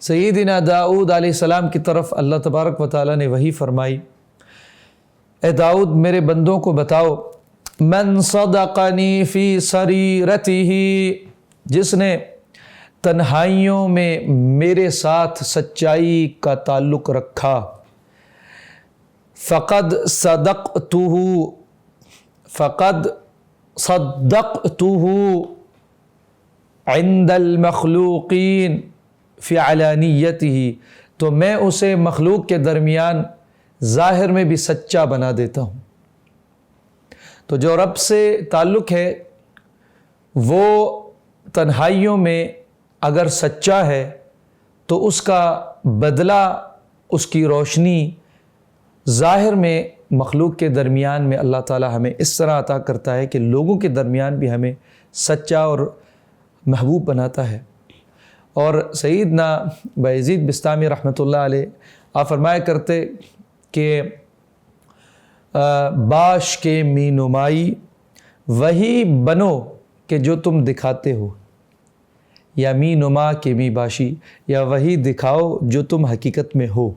سیدنا داؤد علیہ السلام کی طرف اللہ تبارک و تعالیٰ نے وحی فرمائی، اے داؤد میرے بندوں کو بتاؤ، من صدقنی فی سریرتہ، جس نے تنہائیوں میں میرے ساتھ سچائی کا تعلق رکھا، فقد صدقتہ عند المخلوقین فی علانیتہ، تو میں اسے مخلوق کے درمیان ظاہر میں بھی سچا بنا دیتا ہوں۔ تو جو رب سے تعلق ہے وہ تنہائیوں میں اگر سچا ہے تو اس کا بدلہ، اس کی روشنی ظاہر میں مخلوق کے درمیان میں اللہ تعالی ہمیں اس طرح عطا کرتا ہے کہ لوگوں کے درمیان بھی ہمیں سچا اور محبوب بناتا ہے۔ اور سیدنا بایزید بسطامی رحمۃ اللہ علیہ آپ فرمایا کرتے کہ باش کے می نمائی وہی بنو کہ جو تم دکھاتے ہو، یا می نما کے می باشی، یا وہی دکھاؤ جو تم حقیقت میں ہو۔